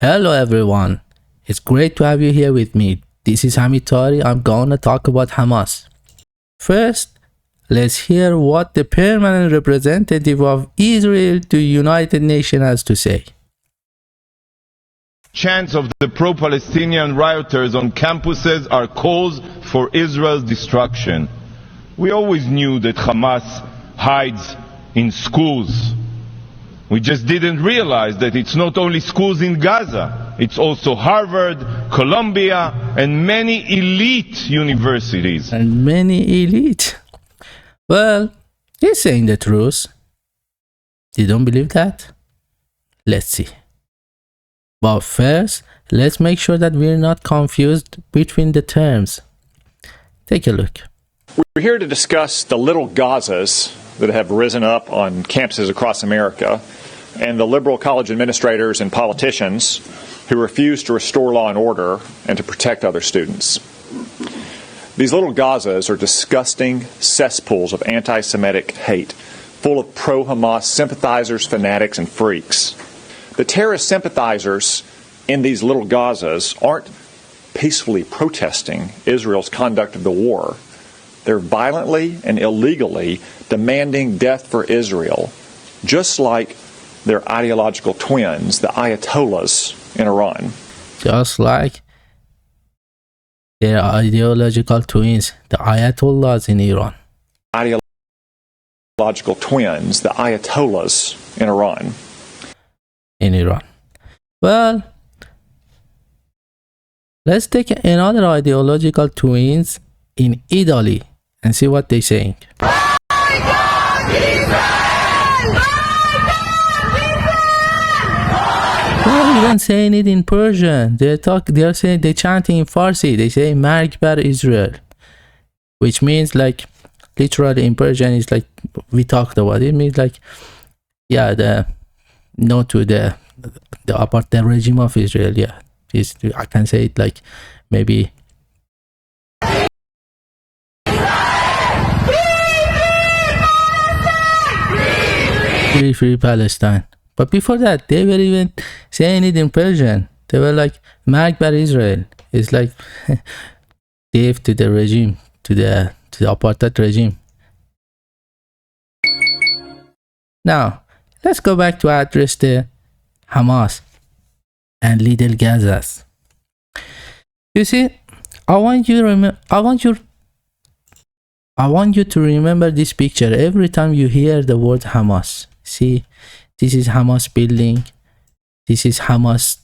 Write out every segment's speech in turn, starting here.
Hello everyone, it's great to have you here with me. This is Hamid Taheri. I'm gonna talk about Hamas. First, let's hear what the permanent representative of Israel to United Nations has to say. Chants of the pro-Palestinian rioters on campuses are calls for Israel's destruction. We always knew that Hamas hides in schools. We just didn't realize that it's not only schools in Gaza, it's also Harvard, Columbia, and many elite universities. And many elite? Well, he's saying the truth. You don't believe that? Let's see. But first, let's make sure that we're not confused between the terms. Take a look. We're here to discuss the little Gazas that have risen up on campuses across America and the liberal college administrators and politicians who refuse to restore law and order and to protect other students. These little Gazas are disgusting cesspools of anti-Semitic hate, full of pro-Hamas sympathizers, fanatics, and freaks. The terrorist sympathizers in these little Gazas aren't peacefully protesting Israel's conduct of the war. They're violently and illegally demanding death for Israel, just like their ideological twins, the Ayatollahs in Iran. Just like their ideological twins, the Ayatollahs in Iran. Ideological twins, the Ayatollahs in Iran. In Iran. Well, let's take another ideological twins in Italy and see what they're saying. They're even saying it in Persian. They're chanting in Farsi. They say Marg bar Israel, which means like literally in Persian is like we talked about. It means like the no to the apartheid regime of Israel. Yeah, I can say it like maybe. Free Palestine. But before that, they were even saying it in Persian. They were like, Marg bar Israel. It's like death to the regime, to the apartheid regime. Now, let's go back to address the Hamas and little Gazas. You see, I want you to remember this picture every time you hear the word Hamas. See, this is Hamas building. This is Hamas.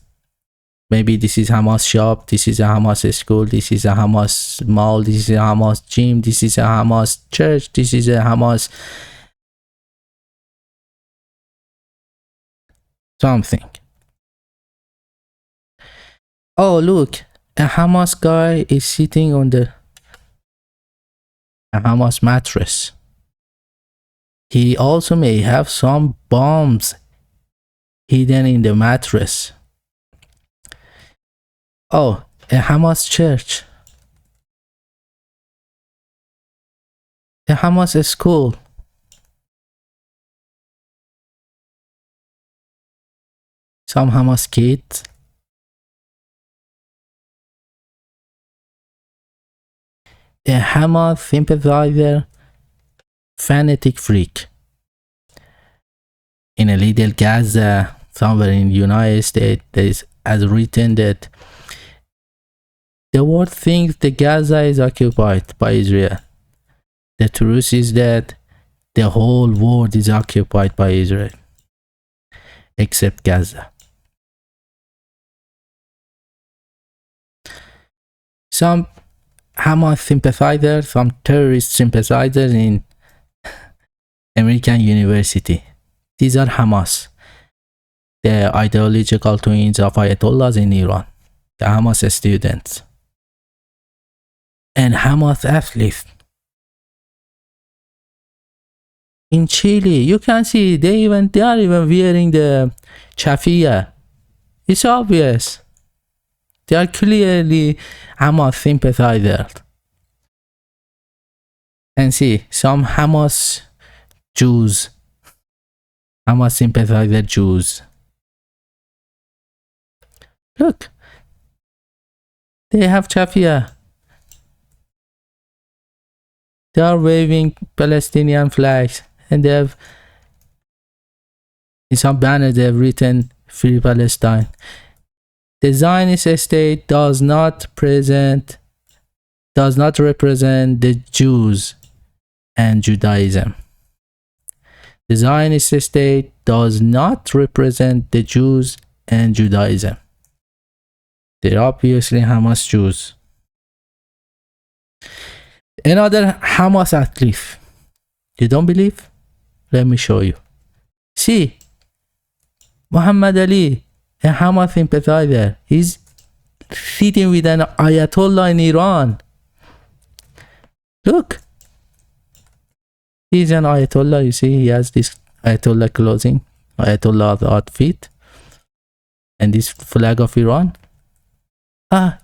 Maybe this is Hamas shop. This is a Hamas school. This is a Hamas mall. This is a Hamas gym. This is a Hamas church. This is a Hamas something. Oh, look, a Hamas guy is sitting on a Hamas mattress. He also may have some bombs hidden in the mattress. Oh, a Hamas church. A Hamas school. Some Hamas kids. A Hamas sympathizer, fanatic freak. In a little Gaza, somewhere in the United States, there is as written that the world thinks the Gaza is occupied by Israel. The truth is that the whole world is occupied by Israel, except Gaza. Some Hamas sympathizers, some terrorist sympathizers in American University. These are Hamas, the ideological twins of Ayatollahs in Iran, the Hamas students, and Hamas athletes. In Chile, you can see they are even wearing the chafia. It's obvious. They are clearly Hamas sympathizers. And see, some Hamas Jews, Hamas sympathizer Jews. Look, they have chafia. They are waving Palestinian flags, and they have, in some banner, they have written Free Palestine. The Zionist state does not represent the Jews and Judaism. The Zionist state does not represent the Jews and Judaism. They're obviously Hamas Jews. Another Hamas athlete. You don't believe? Let me show you. See, Muhammad Ali, a Hamas sympathizer, he's sitting with an Ayatollah in Iran. Look, he's an Ayatollah. You see, he has this Ayatollah clothing, Ayatollah outfit, and this flag of Iran.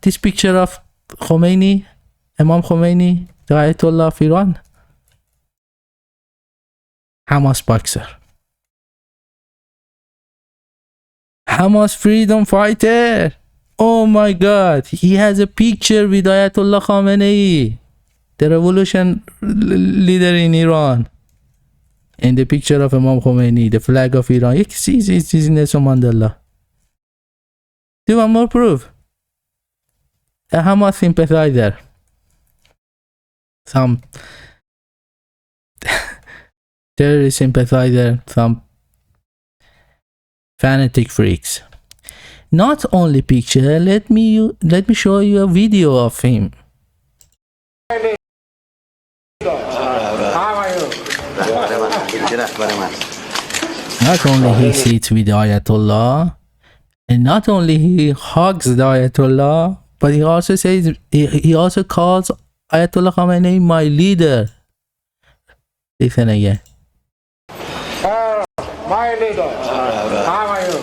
This picture of Khomeini, Imam Khomeini, the Ayatollah of Iran. Hamas boxer. Hamas freedom fighter. Oh my God. He has a picture with Ayatollah Khamenei, the revolution leader in Iran. And the picture of Imam Khomeini, the flag of Iran. You can see it's Nelson Mandela. Do you want more proof? A Hamas sympathizer. Some terrorist sympathizer, some fanatic freaks. Not only picture, let me show you a video of him. Not only he sits with the Ayatollah, and not only he hugs the Ayatollah, but he also says, he also calls Ayatollah Khamenei my leader. Listen again. My leader. How are you?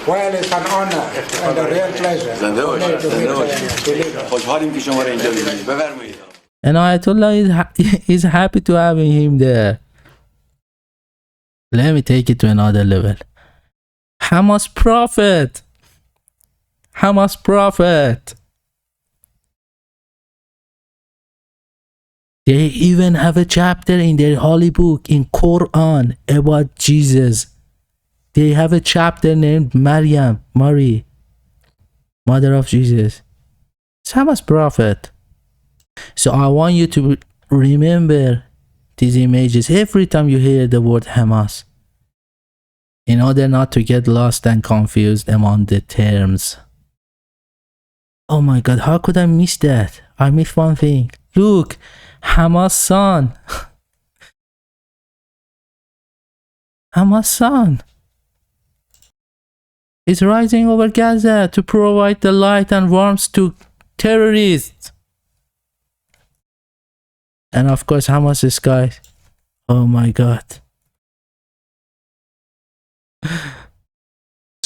Well, it's an honor and a real pleasure. And Ayatollah is happy to have him there. Let me take it to another level. Hamas prophet. Hamas prophet. They even have a chapter in their holy book in Quran about Jesus. They have a chapter named Maryam, Mary, mother of Jesus. It's Hamas prophet. So I want you to remember these images every time you hear the word Hamas, in order not to get lost and confused among the terms. Oh my God, how could I miss that? I missed one thing. Look, Hamas son. Hamas son is rising over Gaza to provide the light and warmth to terrorists. And of course, Hamas sky. Oh my God.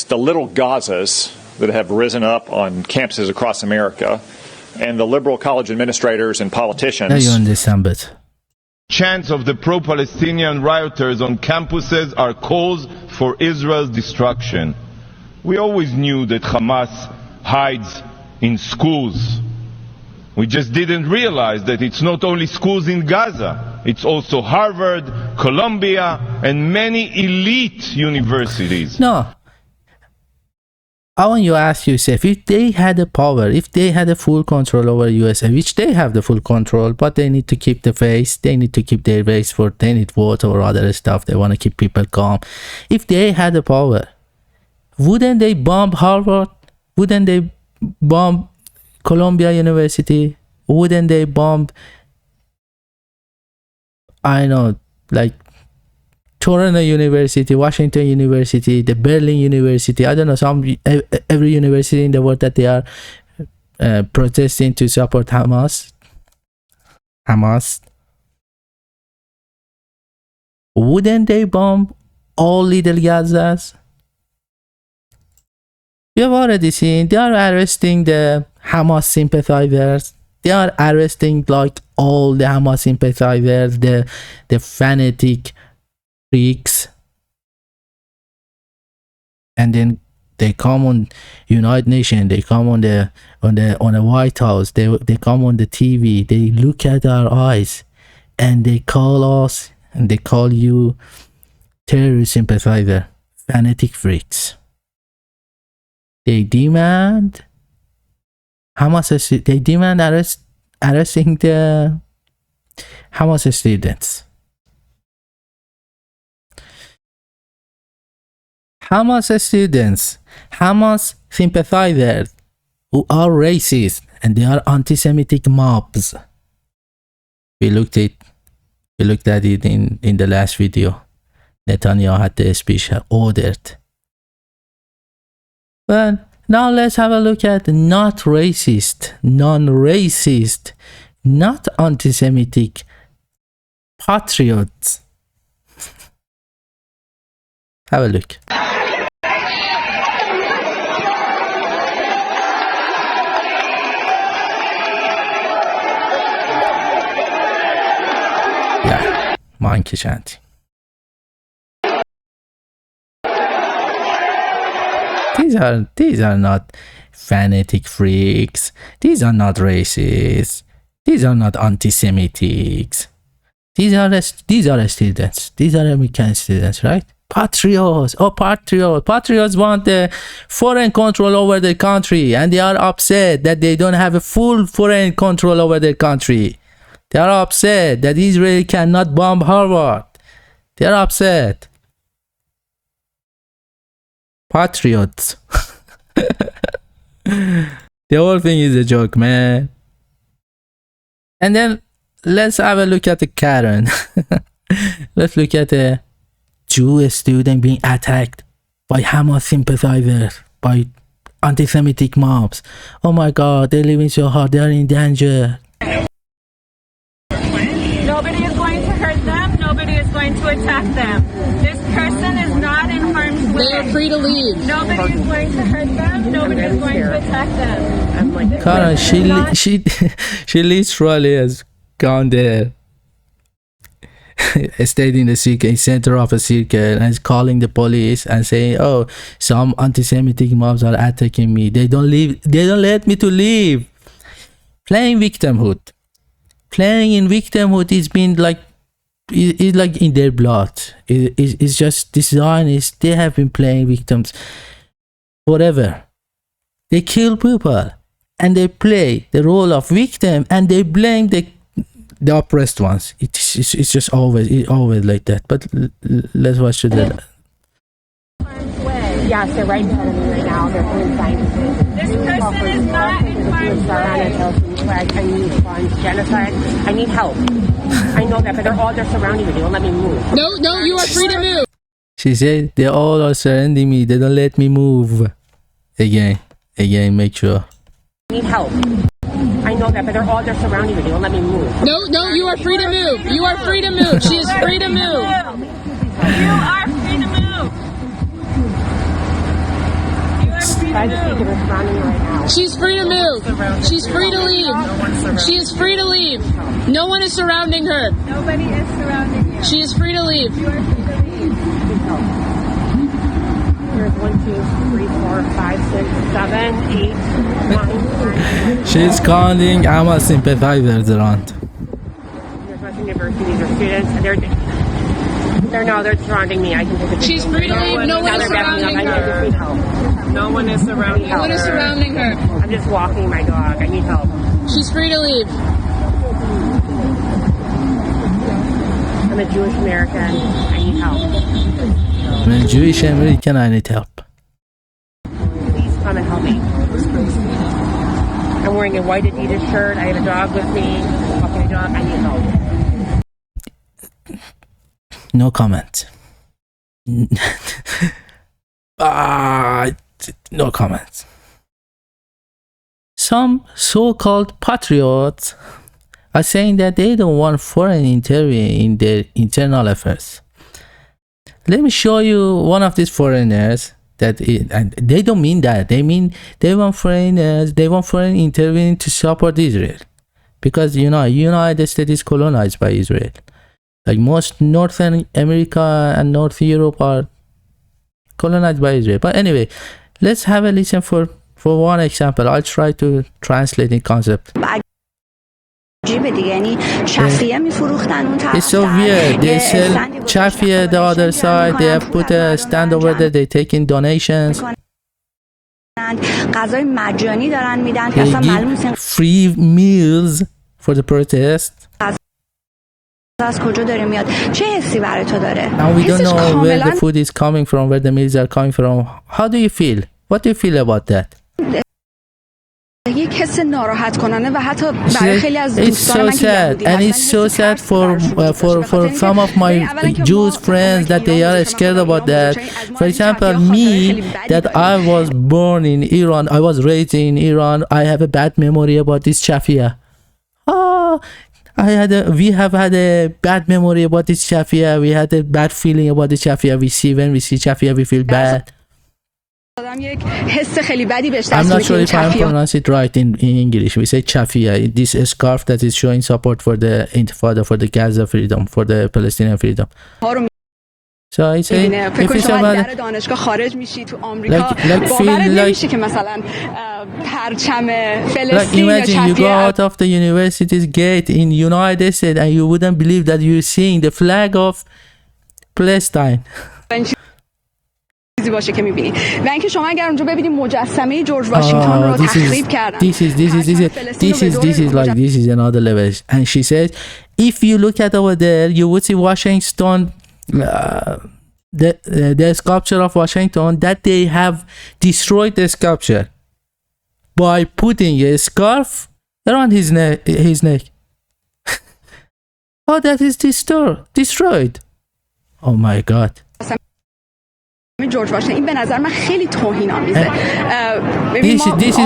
The little Gazas that have risen up on campuses across America, and the liberal college administrators and politicians. Now you understand, but Chants of the pro-Palestinian rioters on campuses are calls for Israel's destruction. We always knew that Hamas hides in schools. We just didn't realize that it's not only schools in Gaza, it's also Harvard, Columbia, and many elite universities. no. I want you to ask yourself, if they had the power, if they had a full control over USA, which they have the full control, but they need to keep the face, they need to keep their base for, they need water or other stuff, they want to keep people calm. If they had the power, wouldn't they bomb Harvard? Wouldn't they bomb Columbia University? Wouldn't they bomb, I know, like Toronto University, Washington University, the Berlin University, I don't know, every university in the world that they are protesting to support Hamas. Wouldn't they bomb all little Gazas? We have already seen they are arresting the Hamas sympathizers. They are arresting like all the Hamas sympathizers, the fanatic freaks, and then they come on United Nations, they come on the White House, they come on the TV, they look at our eyes, and they call us, and they call you terrorist sympathizer, fanatic freaks. They demand Hamas. They demand arresting the Hamas students. Hamas students, Hamas sympathizers who are racist and they are anti-Semitic mobs. We looked at it in the last video. Netanyahu had the speech ordered. But now let's have a look at not racist, non-racist, not anti-Semitic patriots. Have a look. Yeah, monkey chanting. These are not fanatic freaks. These are not racists. These are not anti-Semitics. These are students. These are American students, right? Patriots. Oh, patriots. Patriots want the foreign control over their country, and they are upset that they don't have a full foreign control over their country. They are upset that Israel cannot bomb Harvard. They are upset. Patriots. The whole thing is a joke, man. And then let's have a look at the Karen. Let's look at a Jewish student being attacked by Hamas sympathizers, by anti-Semitic mobs. Oh my God, they're living so hard. They are in danger. Nobody is going to hurt them. Nobody is going to attack them. This person is not in harm's way. They are free to leave. Nobody is going to hurt them. Nobody is going to attack them. Karen, she literally has gone there, stayed in the circle, in center of a circle, and is calling the police and saying, "Oh, some anti-Semitic mobs are attacking me. They don't let me to leave." Playing victimhood. Playing in victimhood is been like, it's like in their blood. It's just this Zionists, they have been playing victims forever. They kill people and they play the role of victim and they blame the oppressed ones. It's just always like that. But let's watch it. Yes, they're right in front of me right now. They're doing sciences. This person is not in harm's way. I need funds, genocide. I need help. I know that, but they're surrounding me. They won't let me move. No, you are free to move. She said they all are surrounding me. They don't let me move. Again, make sure. I need help. I know that, but they're surrounding me. They won't let me move. No, you are free to move. You are free to move. She is free to move. You are free to move. I just think they're surrounding me right now. She's free to move. She's free to leave. She is free to leave. No one is surrounding her. Nobody is surrounding you. She is free to leave. You are free to leave. There's 1, 2, 3, 4, 5, 6, 7, 8, 9. She's calling Hamas sympathizers around. There's West University. These are students, and they're surrounding me. I can take a picture. She's free to leave. No one is surrounding her. I just need help. No one is surrounding her. No one is surrounding her. I'm just walking my dog. I need help. She's free to leave. I'm a Jewish American. I need help. I'm a Jewish American. I need help. Please come and help me. I'm wearing a white Adidas shirt. I have a dog with me. Walking a dog. I need help. No comment. No comments. Some so-called patriots are saying that they don't want foreign intervention in their internal affairs. Let me show you one of these foreigners and they don't mean that. They mean they want foreigners, they want foreign intervention to support Israel. because you know United States is colonized by Israel. Like most Northern America and North Europe are colonized by Israel. But anyway, let's have a listen for one example. I'll try to translate the concept. It's so weird. They sell chafia the other side. They have put a stand over there. They take in donations. They give free meals for the protest. And we don't know where the food is coming from, where the meals are coming from. How do you feel? What do you feel about that? یک حس ناراحت کننده و حتی برای خیلی از دوستان من که and it's so sad for some of my Jewish friends that they are scared about that. For example, me, that I was born in Iran, I was raised in Iran, I have a bad memory about this shafia. We have had a bad memory about this shafia. We had a bad feeling about the shafia. When we see shafia, we feel bad. I'm not sure if I pronounce it right in English. We say chafia, this scarf that is showing support for the Intifada, for the Gaza freedom, for the Palestinian freedom. So I say, if it's about like imagine you go out of the university's gate in United States and you wouldn't believe that you're seeing the flag of Palestine. باشه که می‌بینی و اینکه شما اگر اونجا ببینید مجسمه جورج واشنگتن رو تخریب کردن. This is another level. And she says, if you look at over there, you would see Washington, the sculpture of Washington, that they have destroyed the sculpture by putting a scarf around his neck. Oh, that is destroyed. Oh my God. جورج واشنگتن این به نظر من خیلی توهین‌آمیزه.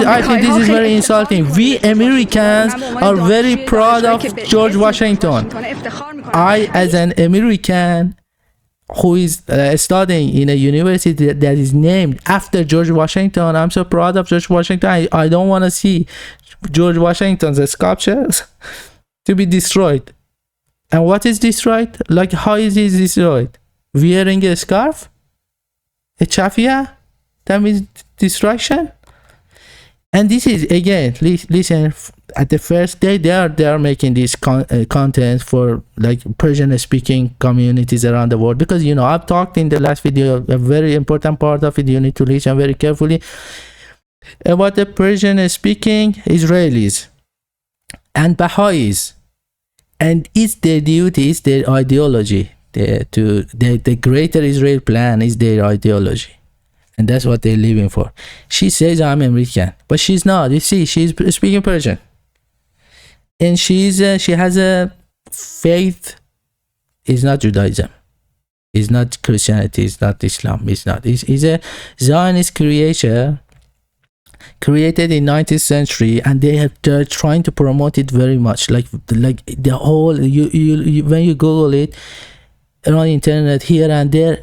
I think this is very insulting. We Americans are very proud of George Washington. I, as an American who is studying in a university that is named after George Washington, I'm so proud of George Washington. I don't want to see George Washington's sculptures to be destroyed. And what is destroyed? Like, how is it destroyed? Wearing a scarf? A chafia? That means destruction? And this is, again, listen, at the first day they are making this content for like Persian speaking communities around the world, because I've talked in the last video, a very important part of it, you need to listen very carefully, about the Persian speaking Israelis and Baha'is, and it's their duty, it's their ideology. The greater Israel plan is their ideology, and that's what they're living for. She says I'm American, but she's not. You see, she's speaking Persian, and she has a faith. It's not Judaism, it's not Christianity, it's not Islam, it's not. It's a Zionist created in 19th century, and they're trying to promote it very much. Like the whole you when you Google it on internet here and there,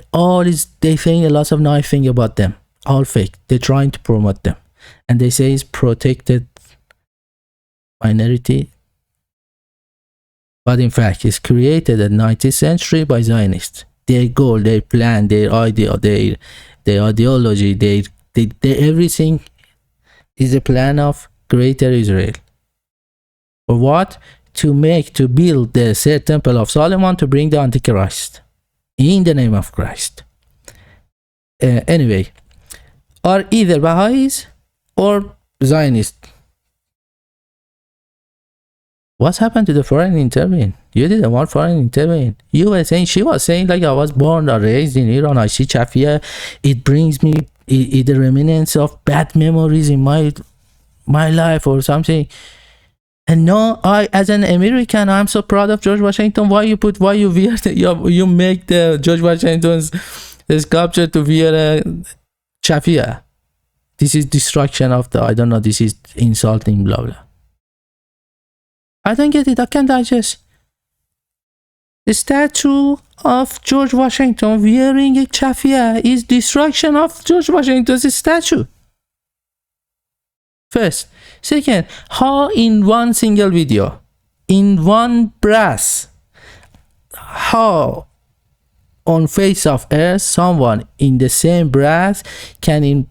they think a lot of nice thing about them, all fake. They're trying to promote them, and they say it's protected minority, but in fact it's created in 19th century by Zionists. Their goal, their plan, their idea, their ideology, they everything is a plan of greater Israel. For what? To build the third temple of Solomon, to bring the Antichrist in the name of Christ. Anyway, are either Baha'is or Zionists. What's happened to the foreign intervene? You didn't want foreign intervene. You were saying, she was saying, like, I was born or raised in Iran, I see chafia, it brings me the remnants of bad memories in my life or something. And no, I, as an American, I'm so proud of George Washington. Why you make the George Washington's sculpture to wear a chafia? This is destruction of I don't know, this is insulting, blah, blah. I don't get it. I can't digest. The statue of George Washington wearing a chafia is destruction of George Washington's statue. First. Second, how in one single video in one breath. How on face of earth someone in the same breath can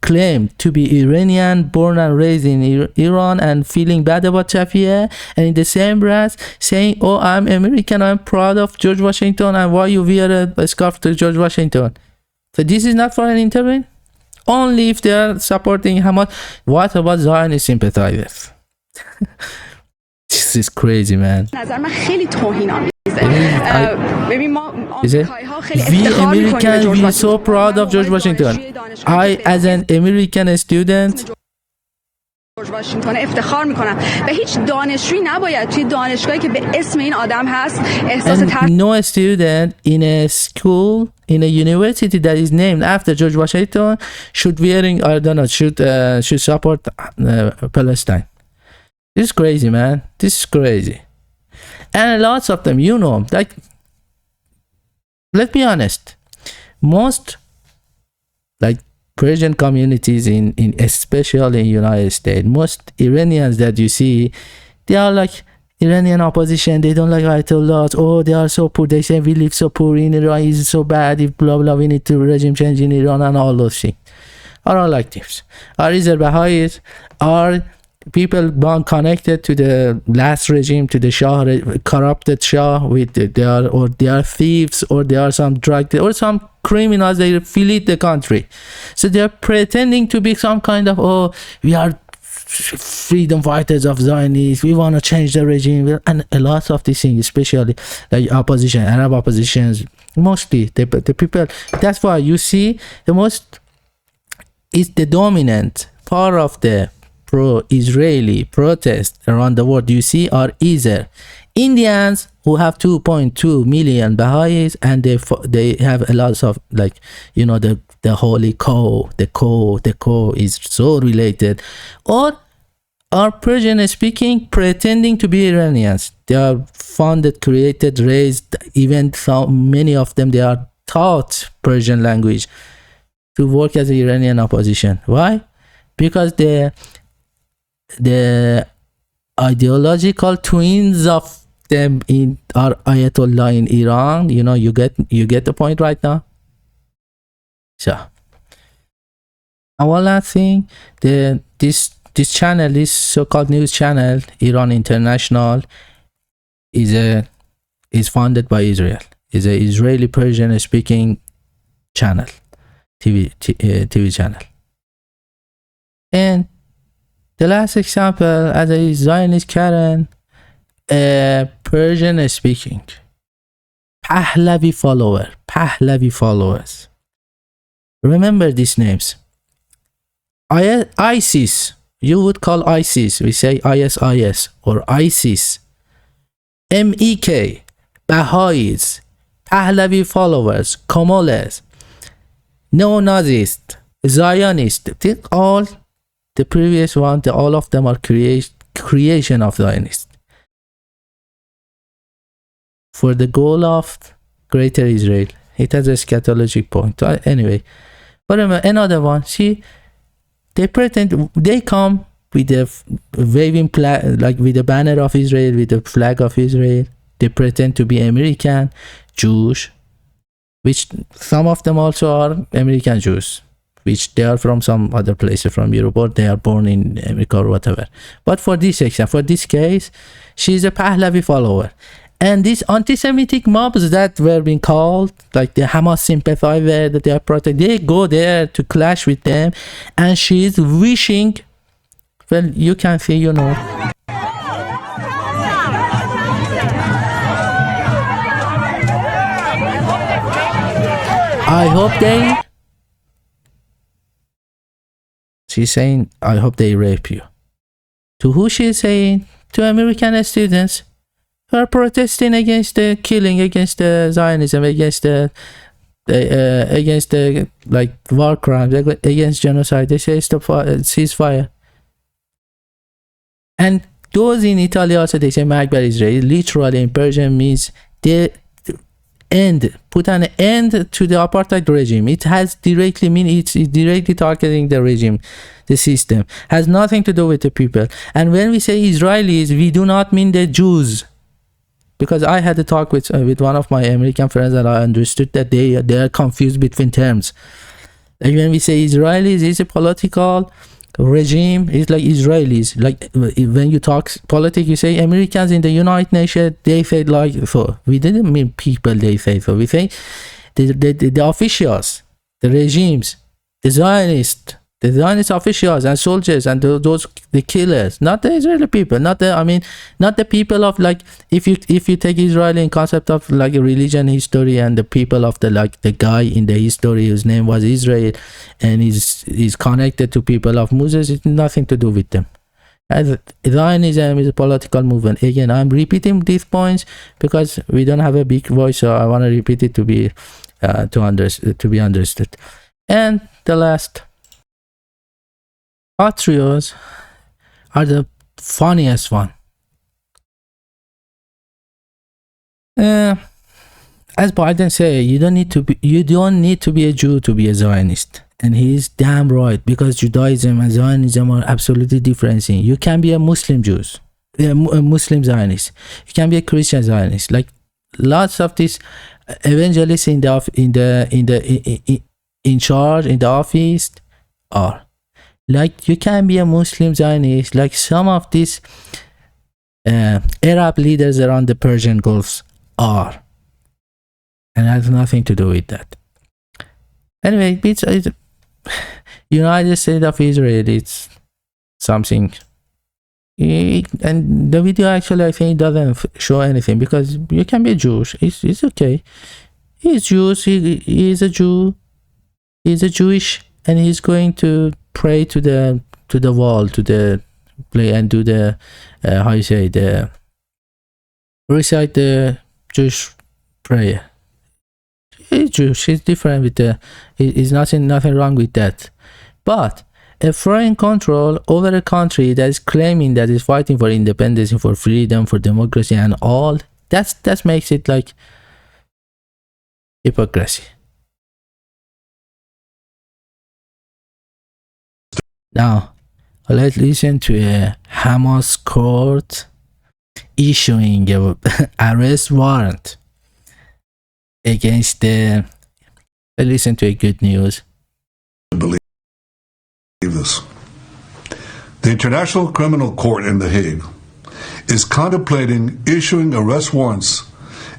claim to be Iranian, born and raised in Iran, and feeling bad about Shafia, and in the same breath saying, oh, I'm American, I'm proud of George Washington, and why you wear a scarf to George Washington? So this is not for an interview? Only if they are supporting Hamas. What about Zionist sympathizers? This is crazy, man. نظر من خیلی توهین‌آمیزه. ببین ما آمریکایی‌ها خیلی افتخار می‌کنیم به جورج so proud of George Washington. I as an American student جورج واشنگتن افتخار میکنم و هیچ دانشجویی نباید توی دانشگاهی که به اسم این آدم هست احساس no student in a school in a university that is named after George Washington should wearing, I don't know, should support Palestine. This is crazy, man. This is crazy. And lots of them, you know, like, let's be honest, most like Persian communities in especially in United States, most Iranians that you see, they are like Iranian opposition. They don't like Ayatollahs. Oh, they are so poor. They say we live so poor in Iran. It's so bad. If blah blah, we need to regime change in Iran and all those things. Are all like this. Are Israel Baha'is? Are people born connected to the last regime, to the Shah, corrupted Shah, with they are thieves, or they are some drug, or some criminals, they flee the country. So they are pretending to be some kind of, oh, we are freedom fighters of Zionists, we want to change the regime, and a lot of these things, especially like opposition, Arab oppositions, mostly the people. That's why you see the most is the dominant part of the pro-Israeli protests around the world you see are either Indians who have 2.2 million Baha'is, and they have a lot of, like, you know, the holy cow, the cow is so related, or are Persian speaking, pretending to be Iranians. They are founded, created, raised, even so many of them they are taught Persian language to work as an Iranian opposition. Why? Because the ideological twins of them are Ayatollah in Iran. You know, you get the point right now. So, and one last thing, this channel, this so-called news channel, Iran International, is funded by Israel. Is an Israeli Persian speaking channel, TV channel. And the last example, as a Zionist Karen, a Persian speaking Pahlavi followers. Remember these names. ISIS, you would call ISIS, we say ISIS or ISIS. MEK, Baha'is, Pahlavi followers, Komoles, neo-Nazist, Zionist, all the previous one, all of them are creation of Zionists for the goal of greater Israel. It has a eschatologic point. Anyway, but another one, see, they pretend, they come with a waving like with the banner of Israel, with the flag of Israel. They pretend to be American, Jewish, which some of them also are American Jews, which they are from some other places from Europe, or they are born in America or whatever. But for this section, for this case, she's a Pahlavi follower. And these anti-Semitic mobs that were being called, like the Hamas sympathizer that they are protecting, they go there to clash with them, and she's wishing, well, you can see, you know. I hope she's saying, I hope they rape you. To who she's saying? To American students who are protesting against the killing, against the Zionism, against the like war crimes, against genocide. They say stop ceasefire. And those in Italy also, they say Magbar Israel. Literally in Persian means put an end to the apartheid regime. It has directly it's directly targeting the regime, the system. Has nothing to do with the people. And when we say Israelis, we do not mean the Jews, because I had a talk with one of my American friends, and I understood that they are confused between terms. Like when we say Israelis, it's a political regime. It's like Israelis. Like when you talk politics, you say Americans in the United Nations, they fight like for. We didn't mean people they fight for. We say the officials, the regimes, the Zionists officials and soldiers and the killers, not the Israeli people, not the people of, like, if you take Israel in concept of like a religion history, and the people of the guy in the history whose name was Israel and is connected to people of Moses, it's nothing to do with them. As Zionism is a political movement. Again, I'm repeating these points because we don't have a big voice, so I want to repeat it to be understood. And the last, Patriots are the funniest one. As Biden say, you don't need to be a Jew to be a Zionist, and he's damn right, because Judaism and Zionism are absolutely different things. You can be a Muslim Jews, a Muslim Zionist. You can be a Christian Zionist. Like lots of these evangelists in charge in the office are. Like you can be a Muslim Zionist, like some of these Arab leaders around the Persian Gulf are, and has nothing to do with that. Anyway, it's United States of Israel. It's something, and the video actually I think doesn't show anything, because you can be Jewish. It's okay. He's Jewish. He is a Jew. He's a Jewish, and he's going to pray to the wall, to the play, and do the recite the Jewish prayer. He's Jewish. He's different with is nothing wrong with that. But a foreign control over a country that is claiming that is fighting for independence, for freedom, for democracy, and all that makes it like hypocrisy. Now, let's listen to a Hamas court issuing an arrest warrant against let's listen to a good news. Believe this. The International Criminal Court in The Hague is contemplating issuing arrest warrants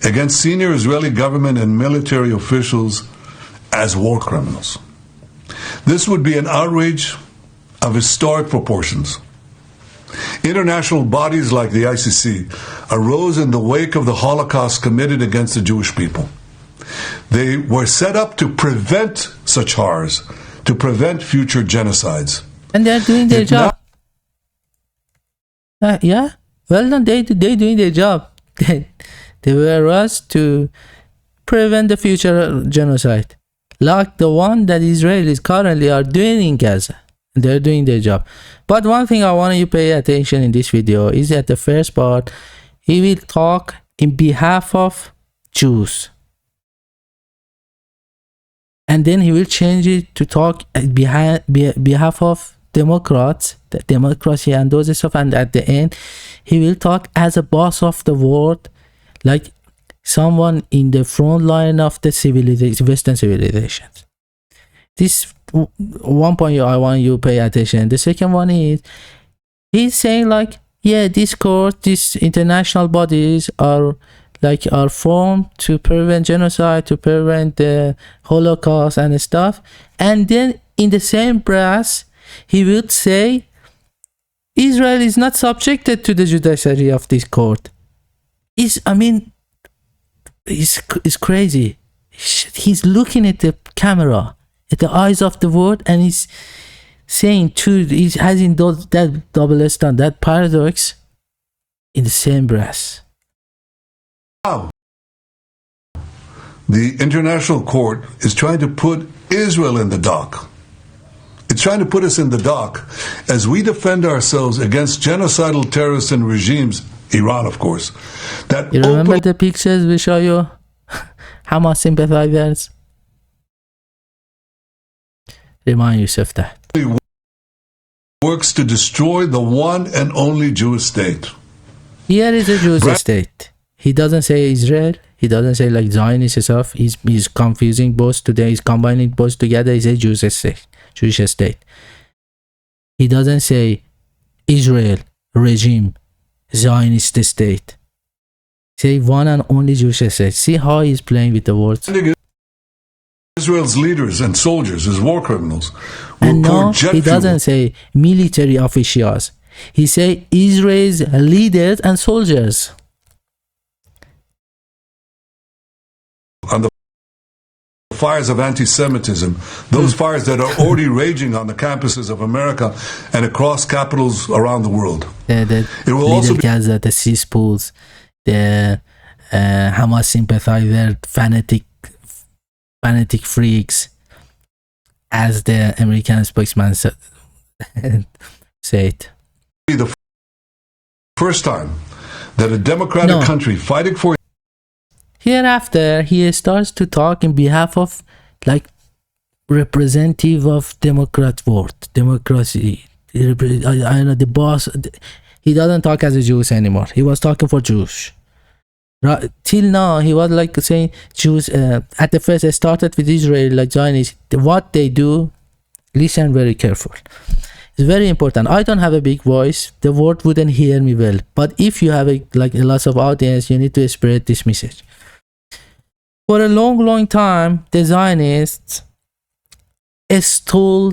against senior Israeli government and military officials as war criminals. This would be an outrage of historic proportions. International bodies like the ICC arose in the wake of the Holocaust committed against the Jewish people. They were set up to prevent such horrors, to prevent future genocides. And they're doing their job. Yeah, well done. They're doing their job. They were asked to prevent the future genocide, like the one that Israelis currently are doing in Gaza. They're doing their job. But one thing I want you to pay attention in this video is that the first part, he will talk in behalf of Jews, and then he will change it to talk behalf of Democrats, the democracy and those stuff, and at the end he will talk as a boss of the world, like someone in the front line of the Western civilizations. This one point I want you to pay attention. The second one is, he's saying like, yeah, this court, these international bodies are formed to prevent genocide, to prevent the Holocaust and stuff. And then in the same breath, he would say Israel is not subjected to the judiciary of this court. It's crazy. He's looking at the camera, at the eyes of the world, and he's saying he's having that double standard, that paradox in the same breath. Now, the International Court is trying to put Israel in the dock. It's trying to put us in the dock as we defend ourselves against genocidal terrorists and regimes, Iran of course, that you remember the pictures we show you Hamas sympathizers? Remind yourself that. Works to destroy the one and only Jewish state. Here is a Jewish state. He doesn't say Israel. He doesn't say like Zionist stuff. He's confusing both today. He's combining both together. He says Jewish state. Jewish state. He doesn't say Israel regime, Zionist state. Say one and only Jewish state. See how he's playing with the words. Israel's leaders and soldiers as war criminals. And no, he doesn't say military officials. He say Israel's leaders and soldiers. On the fires of anti-Semitism, those fires that are already raging on the campuses of America and across capitals around the world. The it will also be Gaza, the cesspools, the Hamas sympathizer, fanatic freaks, as the American spokesman said. The first time that a democratic country fighting for. Hereafter, he starts to talk in behalf of like representative of democracy. I know the boss. He doesn't talk as a Jew anymore. He was talking for Jews. Till now, he was like saying Jews. At the first, it started with Israel, like Zionists. What they do, listen very careful. It's very important. I don't have a big voice. The world wouldn't hear me well. But if you have a lots of audience, you need to spread this message. For a long time, the Zionists stole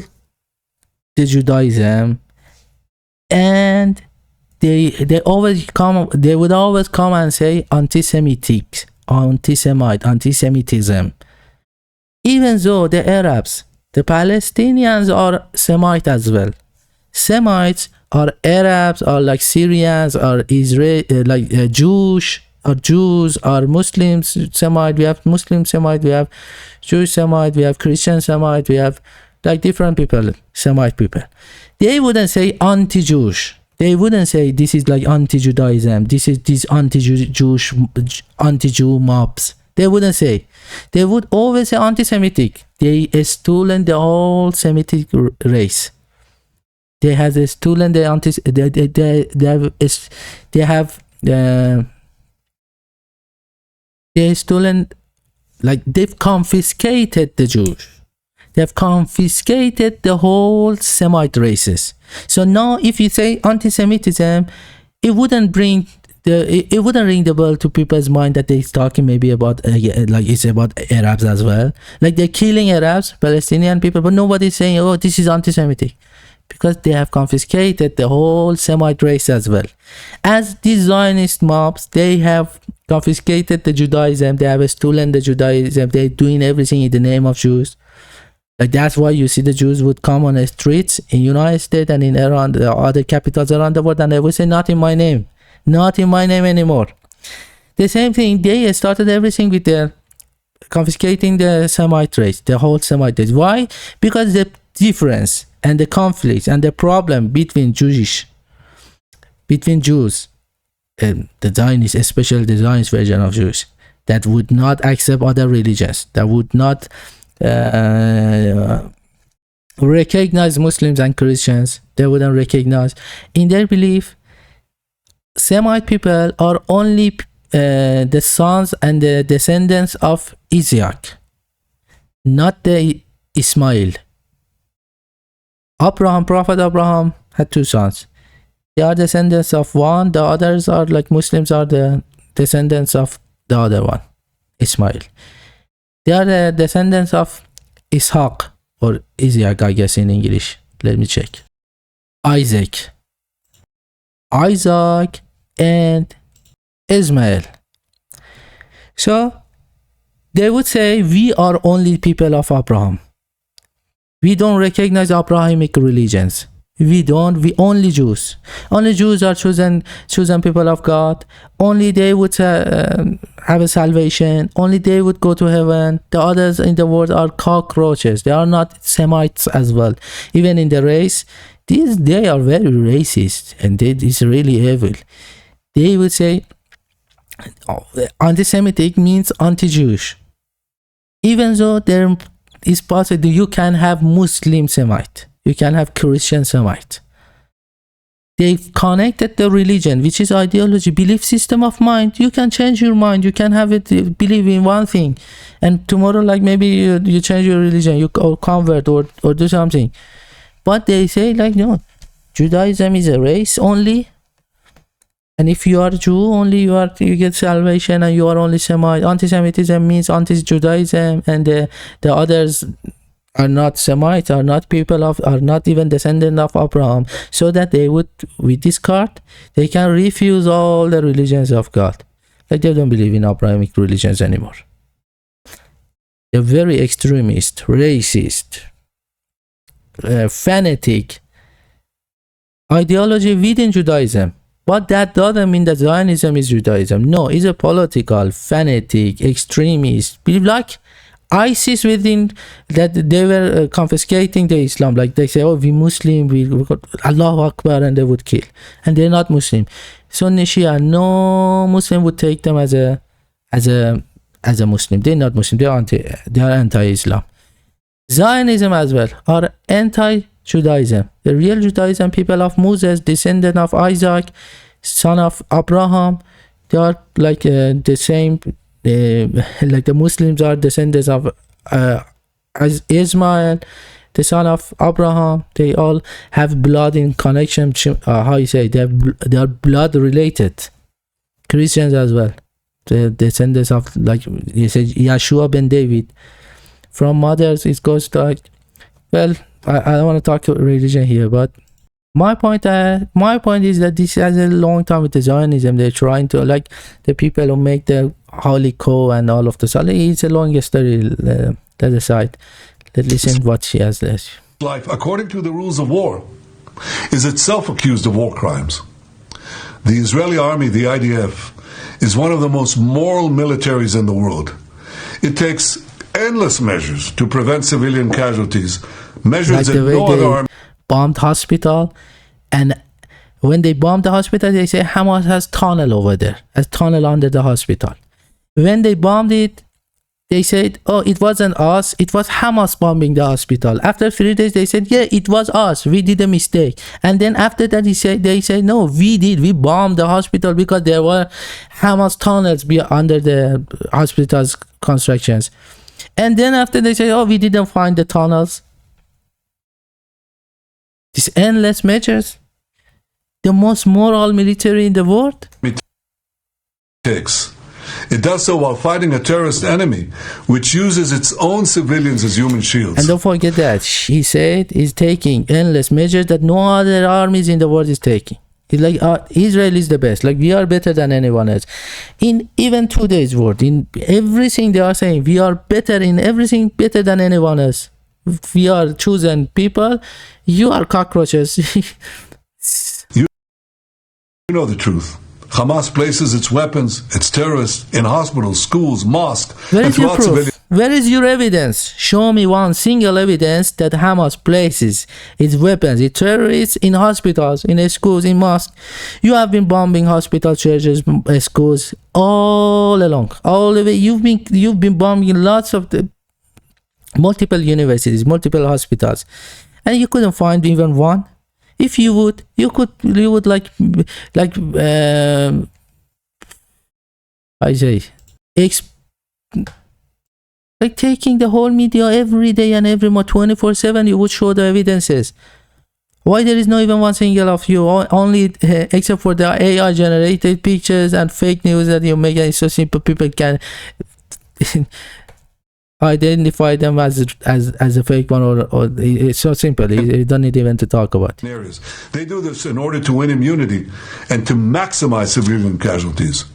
the Judaism, and they would always come and say anti-Semitism. Even though the Arabs, the Palestinians are Semite as well. Semites are Arabs, or like Syrians, or Israel, Jewish, or Jews, or Muslims Semite. We have Muslim Semite, we have Jewish Semite, we have Christian Semite, we have like different people, Semite people. They wouldn't say anti-Jewish. They wouldn't say this is like anti-Judaism, this is these anti-Jewish, anti-Jew mobs. They wouldn't say. They would always say anti-Semitic. They stolen the whole Semitic race. They have stolen the they've confiscated the Jews. They've confiscated the whole Semite races. So now, if you say anti-Semitism, it wouldn't ring the bell to people's mind that they're talking maybe about it's about Arabs as well. Like they're killing Arabs, Palestinian people, but nobody's saying, oh, this is anti-Semitic, because they have confiscated the whole Semite race as well. As these Zionist mobs, they have confiscated the Judaism. They have stolen the Judaism. They're doing everything in the name of Jews. Like that's why you see the Jews would come on the streets in United States and in Iran, the other capitals around the world, and they would say, not in my name. Not in my name anymore. The same thing, they started everything with their confiscating the Semite race, the whole Semite race. Why? Because the difference and the conflict and the problem between Jews and the Zionists, especially the Zionist version of Jews, that would not accept other religions, that would not recognize Muslims and Christians. They wouldn't recognize. In their belief, Semite people are only the sons and the descendants of Isaac, not the Ismail. Prophet Abraham had two sons. They are descendants of one. The others are like Muslims are the descendants of the other one, Ismail. They are the descendants of Ishaq, or Isaac, I guess in English. Let me check. Isaac and Ismail. So they would say, we are only people of Abraham. We don't recognize Abrahamic religions. We only Jews. Only Jews are chosen people of God. Only they would have a salvation. Only they would go to heaven. The others in the world are cockroaches. They are not Semites as well. Even in the race, they are very racist, and it's really evil. They would say anti-Semitic means anti-Jewish. Even though there is possible, you can have Muslim Semite, you can have Christian Semite. They've connected the religion, which is ideology, belief system of mind. You can change your mind. You can have it, believe in one thing, and tomorrow, like maybe you change your religion, you or convert or do something. But they say like, no, Judaism is a race only, and if you are Jew only, you get salvation, and you are only Semite. Anti-Semitism means anti-Judaism, and the others are not Semites, are not people of, are not even descendant of Abraham, so that they would, with this card, they can refuse all the religions of God. Like they don't believe in Abrahamic religions anymore. They're very extremist, racist, fanatic ideology within Judaism. But that doesn't mean that Zionism is Judaism. No, it's a political, fanatic, extremist. Believe like ISIS within that they were confiscating the Islam. Like they say, oh, we Muslim, we Allahu Akbar, and they would kill. And they're not Muslim. Sunni Shia, no Muslim would take them as a Muslim. They're not Muslim. They are anti-Islam. Zionism as well are anti-Judaism. The real Judaism, people of Moses, descendant of Isaac, son of Abraham, they are like the same. Like the Muslims are descendants of Ismail, the son of Abraham. They all have blood in connection. How you say, they are blood related. Christians as well, the descendants of, like you say, Yeshua ben David. From mothers, it goes to like, well, I don't want to talk religion here, but my point is that this has a long time with the Zionism. They're trying to, like the people who make the Holy Co and all of this. It's a long story. That aside, let's listen what she has there. Life, according to the rules of war, is itself accused of war crimes. The Israeli army, the IDF, is one of the most moral militaries in the world. It takes endless measures to prevent civilian casualties, measures like that no other army bombed hospital, and when they bombed the hospital, they say Hamas has tunnel over there, a tunnel under the hospital. When they bombed it, they said, oh, it wasn't us, it was Hamas bombing the hospital. After 3 days, they said, yeah, it was us, we did a mistake. And then after that, they said, no, we bombed the hospital because there were Hamas tunnels under the hospital's constructions. And then after they say, oh, we didn't find the tunnels. These endless measures, the most moral military in the world. It does so while fighting a terrorist enemy, which uses its own civilians as human shields. And don't forget that he said he's taking endless measures that no other armies in the world is taking. It's like Israel is the best. Like we are better than anyone else. In even today's world, in everything they are saying, we are better in everything, better than anyone else. We are chosen people. You are cockroaches. You know the truth. Hamas places its weapons, its terrorists, in hospitals, schools, mosques, Where is your proof? Where is your evidence? Show me one single evidence that Hamas places its weapons, its terrorists in hospitals, in schools, in mosques. You have been bombing hospitals, churches, schools all along, all the way. You've been bombing lots of the multiple universities, multiple hospitals, and you couldn't find even one. If you would, you would like I say, like taking the whole media every day and every month, 24/7, you would show the evidences. Why there is no even one single of you, only except for the AI generated pictures and fake news that you make, so simple people can identify them as a fake one, or it's so simple. You don't need even to talk about it. They do this in order to win immunity and to maximize civilian casualties.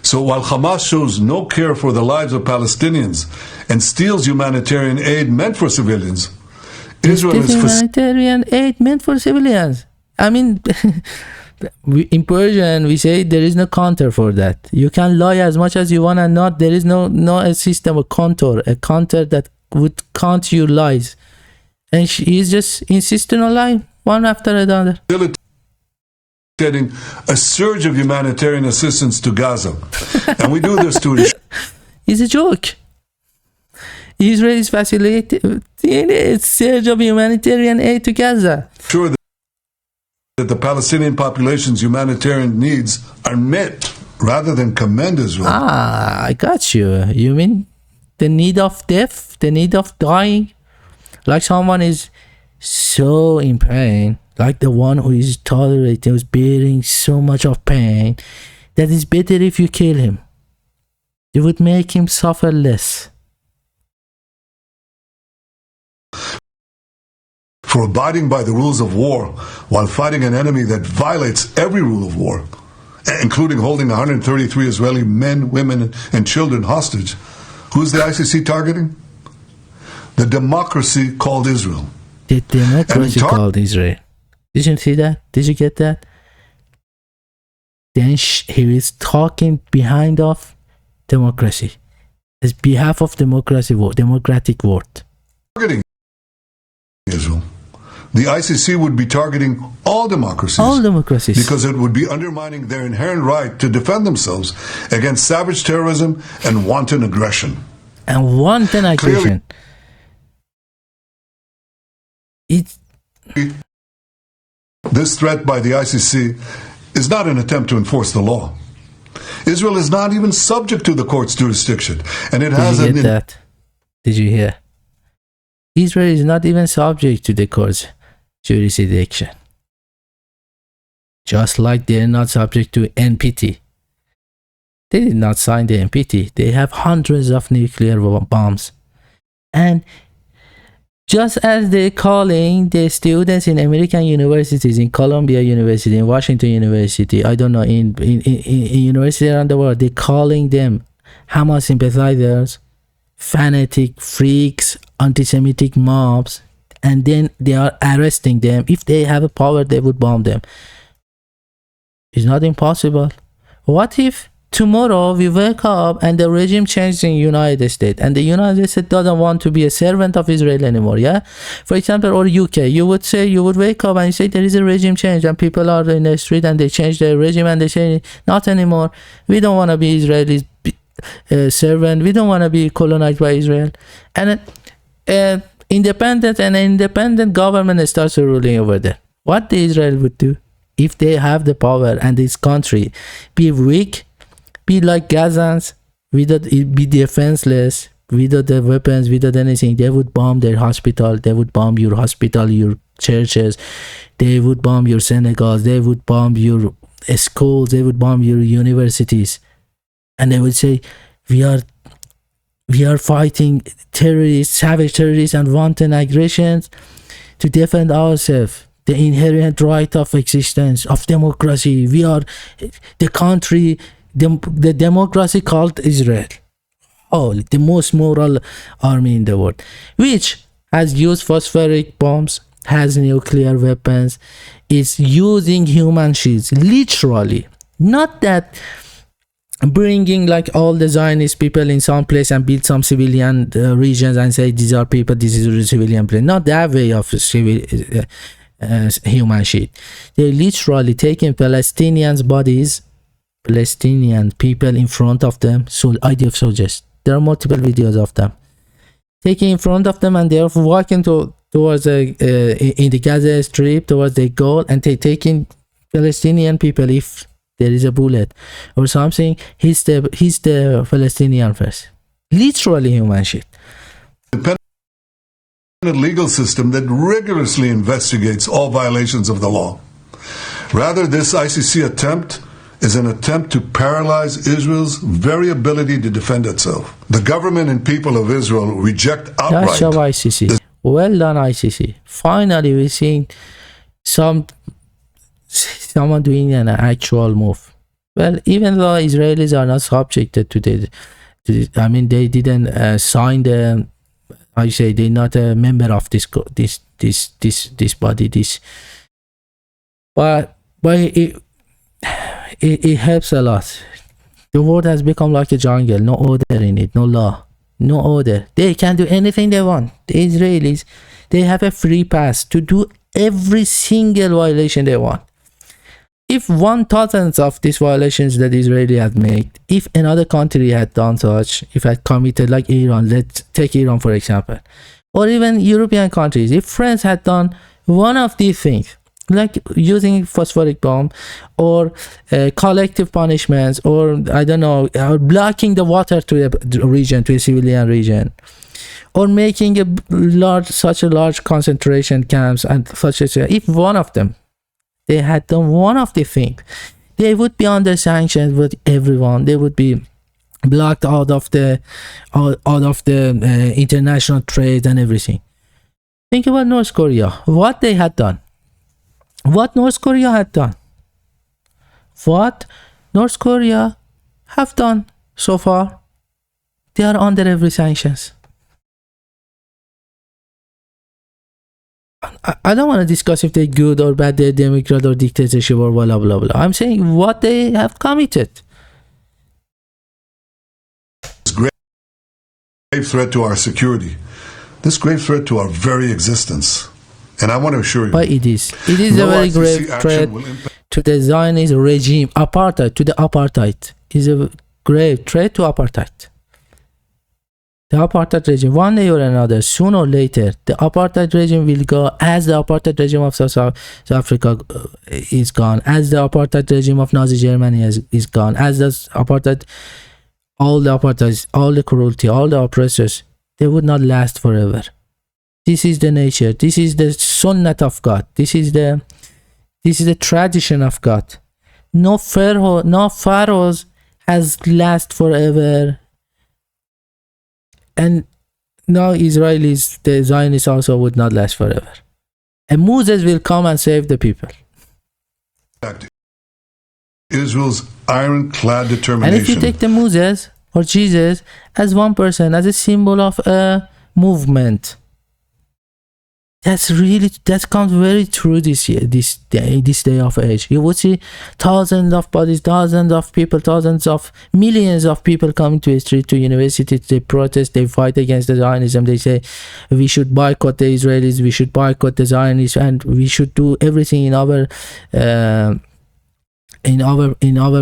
So while Hamas shows no care for the lives of Palestinians and steals humanitarian aid meant for civilians, Israel is humanitarian aid meant for civilians. I mean, in Persian we say there is no counter for that. You can lie as much as you want, and not there is no a system, a counter that would count your lies. And she is just insisting on lying one after another. Getting a surge of humanitarian assistance to Gaza, and we do this to ensure it's a joke. Israel is facilitating its surge of humanitarian aid to Gaza. Sure that the Palestinian population's humanitarian needs are met rather than commend Israel. I got you. You mean the need of death, the need of dying? Like someone is so in pain, like the one who is tolerating, who's bearing so much of pain, that it's better if you kill him. You would make him suffer less. For abiding by the rules of war while fighting an enemy that violates every rule of war, including holding 133 Israeli men, women, and children hostage. Who's the ICC targeting? The democracy called Israel. The democracy called Israel. Did you see that? Did you get that? Then he is talking behind of democracy, as behalf of democracy, democratic word. Targeting Israel. The ICC would be targeting all democracies. All democracies. Because it would be undermining their inherent right to defend themselves against savage terrorism and wanton aggression. And wanton aggression. This threat by the ICC is not an attempt to enforce the law. Israel is not even subject to the court's jurisdiction, and it has... Did you get that? Did you hear? Israel is not even subject to the court's jurisdiction. Just like they're not subject to NPT. They did not sign the NPT. They have hundreds of nuclear bombs. And just as they're calling the students in American universities, in Columbia University, in Washington University, I don't know, in universities around the world, they're calling them Hamas sympathizers, fanatic freaks, anti-Semitic mobs, and then they are arresting them. If they have a power, they would bomb them. It's not impossible. What if tomorrow we wake up and the regime changes in the United States, and the United States doesn't want to be a servant of Israel anymore, yeah? For example, or UK, you would wake up and you say there is a regime change, and people are in the street and they change their regime and they say, not anymore, we don't want to be Israeli servant, we don't want to be colonized by Israel. And independent government starts ruling over there. What the Israel would do if they have the power and this country be weak, be like Gazans, be defenseless, without the weapons, without anything, they would bomb their hospital, they would bomb your hospital, your churches, they would bomb your synagogues, they would bomb your schools, they would bomb your universities, and they would say, we are fighting terrorists, savage terrorists and wanton aggressions to defend ourselves, the inherent right of existence, of democracy. We are the country, the democracy called Israel. Oh, the most moral army in the world, which has used phosphoric bombs, has nuclear weapons, is using human shields, literally. Not that bringing like all the Zionist people in some place and build some civilian regions and say these are people, this is a civilian place. Not that way of human shield. They're literally taking Palestinians' bodies, Palestinian people in front of them, so IDF soldiers. There are multiple videos of them taking in front of them, and they are walking towards in the Gaza Strip towards the goal, and they taking Palestinian people. If there is a bullet or something, he's the Palestinian first. Literally human shit. Independent legal system that rigorously investigates all violations of the law. Rather, this ICC attempt is an attempt to paralyze Israel's very ability to defend itself. The government and people of Israel reject outright. That's of ICC. Well done, ICC. Finally, we're seeing someone doing an actual move. Well, even though Israelis are not subjected to the I mean, they didn't sign the. I say they're not a member of this body. But it helps a lot. The world has become like a jungle. No order in it. No law. No order. They can do anything they want. The Israelis, they have a free pass to do every single violation they want. if 1,000 of these violations that Israeli had made, if another country had done such, if had committed, like Iran, let's take Iran for example, or even European countries, if France had done one of these things, like using phosphoric bomb, or collective punishments, or I don't know, or blocking the water to a region, to a civilian region, or making such a large concentration camps and such a, if one of them, they had done one of the things, they would be under sanctions with everyone. They would be blocked out of the international trade and everything. Think about North Korea. What they had done. What North Korea had done. What North Korea have done so far. They are under every sanctions. I don't want to discuss if they're good or bad, they're democrat or dictatorship or blah blah blah. I'm saying what they have committed. This grave threat to our security, this grave threat to our very existence, and I want to assure you, but it is a very grave threat to the Zionist regime, apartheid, to the apartheid. It is a grave threat to apartheid. The apartheid regime, one day or another, sooner or later, the apartheid regime will go, as the apartheid regime of South Africa is gone, as the apartheid regime of Nazi Germany is gone, as the apartheid, all the cruelty, all the oppressors, they would not last forever. This is the nature. This is the sunnat of God. This is the tradition of God. No pharaohs has last forever. And now Israelis, the Zionists also would not last forever. And Moses will come and save the people. Israel's ironclad determination. And if you take the Moses or Jesus as one person, as a symbol of a movement, that comes very true this year, this day of age. You would see thousands of bodies, thousands of people, millions of people coming to the street, to universities. They protest, they fight against the Zionism. They say we should boycott the Israelis, we should boycott the Zionists, and we should do everything in our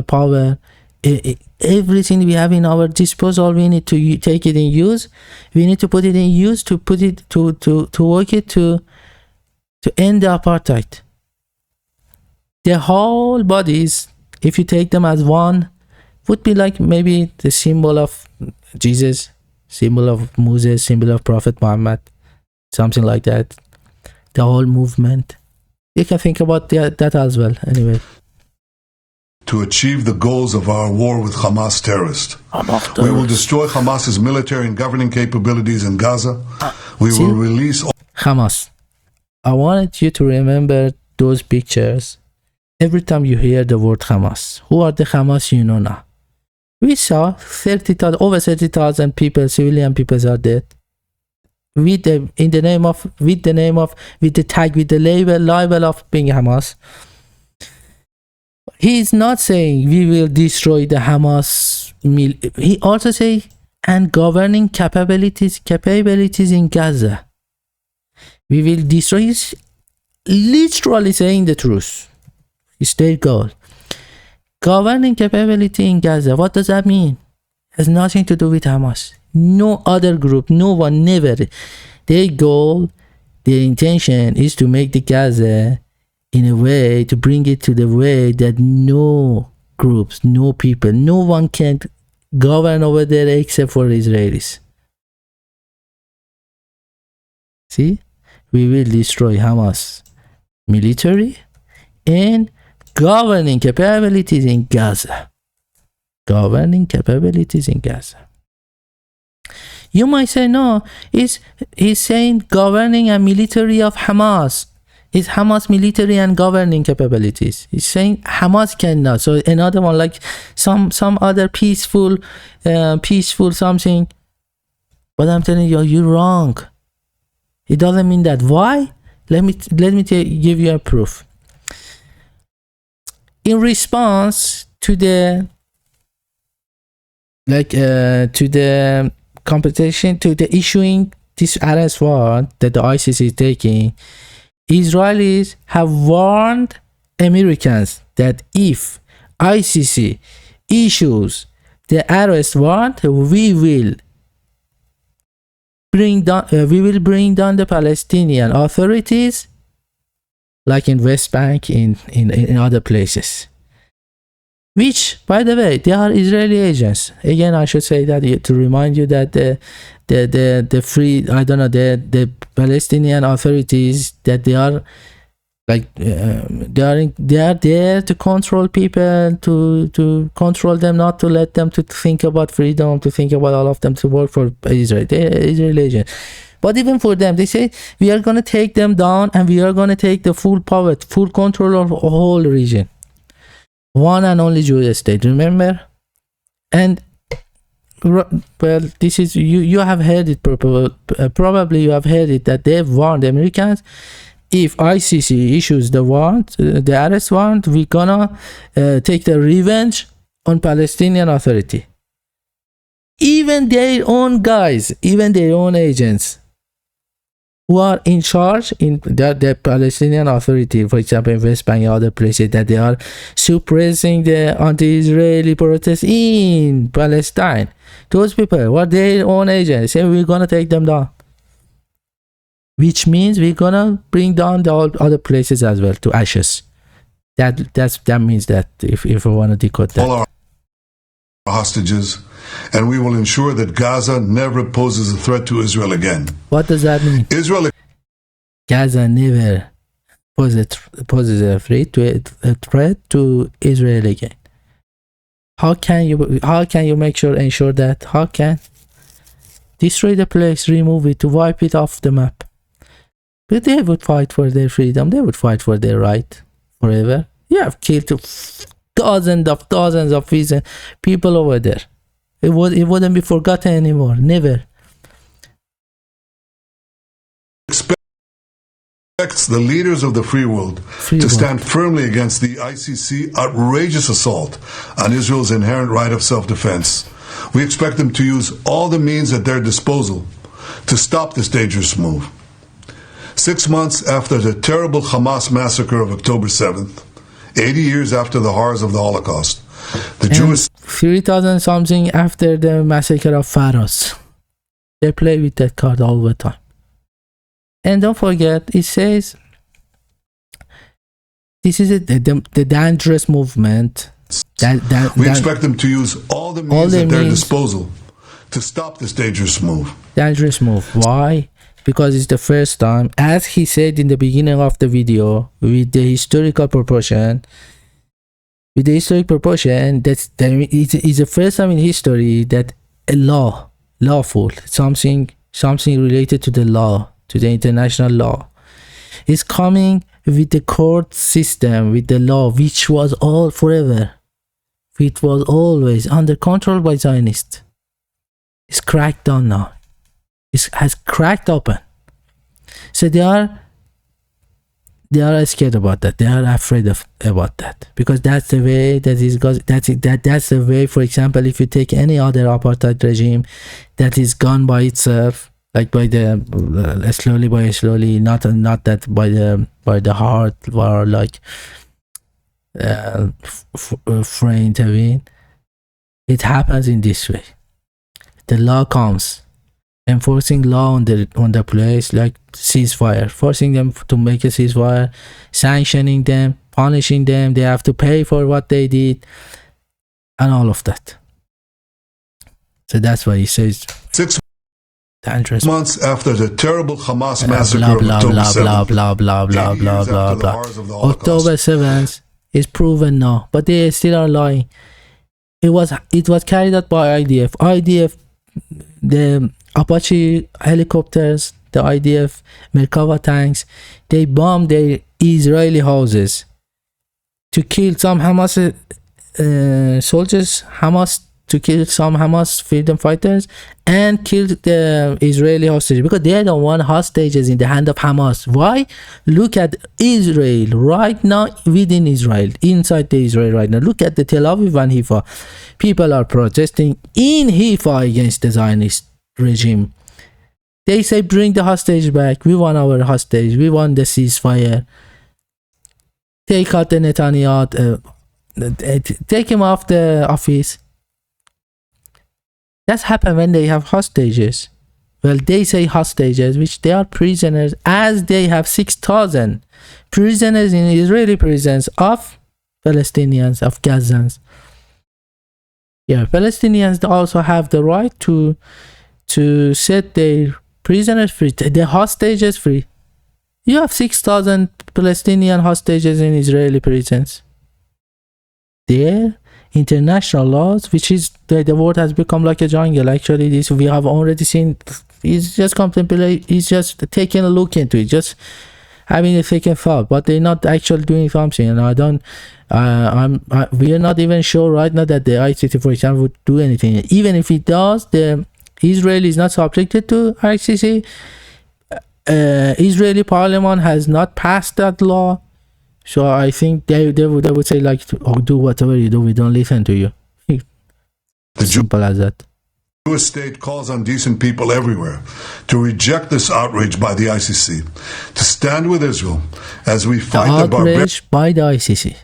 power. Everything we have in our disposal, we need to take it in use. We need to put it in use to put it to work it to end the apartheid. The whole bodies, if you take them as one, would be like maybe the symbol of Jesus, symbol of Moses, symbol of Prophet Muhammad, something like that. The whole movement. You can think about that as well. Anyway. To achieve the goals of our war with Hamas terrorists. We will destroy Hamas's military and governing capabilities in Gaza. We will release Hamas. I wanted you to remember those pictures every time you hear the word Hamas. Who are the Hamas you know now? We saw over 30,000 people, civilian people are dead. With the label of being Hamas. He is not saying we will destroy the Hamas. He also say and governing capabilities in Gaza. We will destroy. He's literally saying the truth. It's their goal. Governing capability in Gaza. What does that mean? Has nothing to do with Hamas. No other group. No one. Never. Their goal, their intention is to make the Gaza in a way, to bring it to the way that no groups, no people, no one can govern over there except for Israelis. See? We will destroy Hamas military and governing capabilities in Gaza. Governing capabilities in Gaza. You might say, no, he's saying governing and military of Hamas. It's Hamas military and governing capabilities. He's saying Hamas cannot. So another one, like some other peaceful something. But I'm telling you, you're wrong. It doesn't mean that. Why? Let me give you a proof. In response to the competition, to the issuing this arrest warrant that the ICC is taking, Israelis have warned Americans that if ICC issues the arrest warrant, we will bring down the Palestinian authorities, like in West Bank, in other places. Which, by the way, they are Israeli agents. Again, I should say that to remind you that the Palestinian authorities, that they are like they are there to control people, to control them, not to let them to think about freedom, to think about all of them, to work for Israel. They are Israeli agents. But even for them, they say we are going to take them down and we are going to take the full power, full control of the whole region. One and only Jewish state, remember? And well, this is you have heard it, probably you have heard it, that they've warned the Americans, if ICC issues the warrant, the arrest warrant, we're gonna take the revenge on Palestinian Authority. Even their own guys, even their own agents who are in charge in the Palestinian Authority, for example, in West Bank and other places, that they are suppressing the anti-Israeli protests in Palestine. Those people were their own agents. Say we're gonna take them down, which means we're gonna bring down the other places as well to ashes. That means that if we want to decode that. All our hostages, and we will ensure that Gaza never poses a threat to Israel again. What does that mean? Gaza never poses a threat to Israel again. How can you ensure that? How can destroy the place, remove it, to wipe it off the map? But they would fight for their freedom. They would fight for their right forever. You have killed dozens of people over there. It wouldn't be forgotten anymore. Never. Expects the leaders of the free world to stand firmly against the ICC outrageous assault on Israel's inherent right of self-defense. We expect them to use all the means at their disposal to stop this dangerous move. 6 months after the terrible Hamas massacre of October 7th, 80 years after the horrors of the Holocaust, the Jewish 3,000 something after the massacre of Patriots. They play with that card all the time. And don't forget, it says this is the dangerous movement. We expect them to use all the means at their disposal to stop this dangerous move. Dangerous move. Why? Because it's the first time, as he said in the beginning of the video, with the historical proportion. With the historic proportion, it's the first time in history that a lawful, something related to the law, to the international law, is coming with the court system, with the law, which was all forever. It was always under control by Zionists. It's cracked down now. It has cracked open. So they are scared about that. They are afraid about that, because that's the way that's the way. For example, if you take any other apartheid regime that is gone by itself, like by the slowly, not that by the heart, or like free intervene. It happens in this way. The law comes, enforcing law on the place, like ceasefire, forcing them to make a ceasefire, sanctioning them, punishing them. They have to pay for what they did, and all of that. So that's why he says 6 dangerous months after the terrible Hamas massacre of October 7th. October 7th is proven now, but they still are lying. It was carried out by IDF, the Apache helicopters, the IDF Merkava tanks. They bombed their Israeli houses to kill some Hamas soldiers, to kill some Hamas freedom fighters, and kill the Israeli hostages, because they don't want hostages in the hand of Hamas. Why? Look at Israel right now, within Israel, inside the Israel right now. Look at the Tel Aviv and Haifa. People are protesting in Haifa against the Zionist regime. They say, bring the hostage back. We want our hostage. We want the ceasefire. take out the Netanyahu, take him off the office. That's happened when they have hostages. Well, they say hostages, which they are prisoners, as they have 6,000 prisoners in Israeli prisons of Palestinians, of Gazans. Yeah, Palestinians also have the right to set their prisoners free, the hostages free. You have 6,000 Palestinian hostages in Israeli prisons. There, international laws, which is the world has become like a jungle. Actually, this we have already seen. It's just contemplate. It's just taking a look into it, just having a second thought, but they're not actually doing something. And I don't. We are not even sure right now that the ICC, for example, would do anything. Even if it does, the Israel is not subjected to ICC. Israeli parliament has not passed that law, so I think they would say like, oh, do whatever you do, we don't listen to you. Simple as that. The Jewish state calls on decent people everywhere to reject this outrage by the ICC, to stand with Israel as we fight the outrage by the ICC.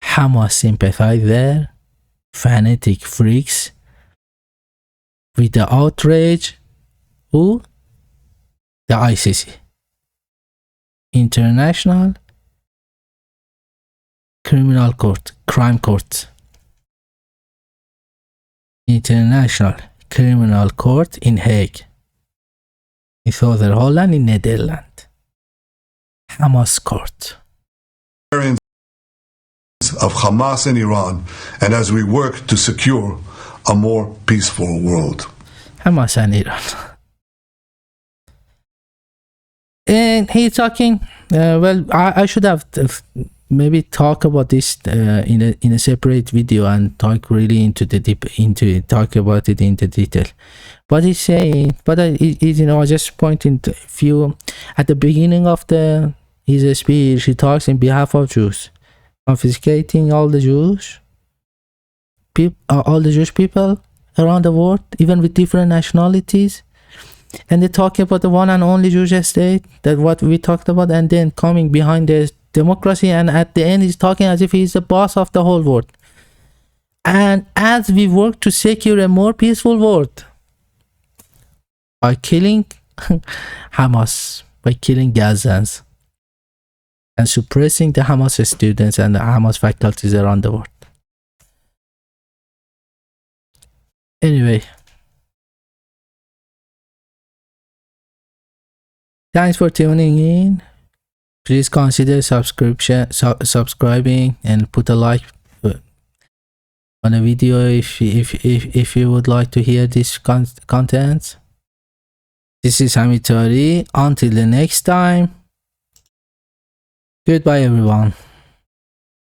Hamas sympathizer, fanatic freaks with the outrage. Who? The ICC, International Criminal Court, Crime Court, International Criminal Court in Hague, in Southern Holland, in Netherlands. Hamas Court. Of Hamas in Iran, and as we work to secure a more peaceful world. Hamas and Iran. And he's talking. Well, I should have maybe talk about this in a separate video and talk really into talk about it into detail. But he's saying, but I just pointing to a few at the beginning of his speech. He talks in behalf of Jews, confiscating all the Jewish people around the world, even with different nationalities. And they talk about the one and only Jewish state, that what we talked about, and then coming behind the democracy, and at the end he's talking as if he's the boss of the whole world. And as we work to secure a more peaceful world by killing Hamas, by killing Gazans, and suppressing the Hamas students and the Hamas faculties around the world. Anyway, thanks for tuning in. Please consider subscribing and put a like on a video if you would like to hear this content. This is Hamid Taheri. Until the next time, goodbye everyone.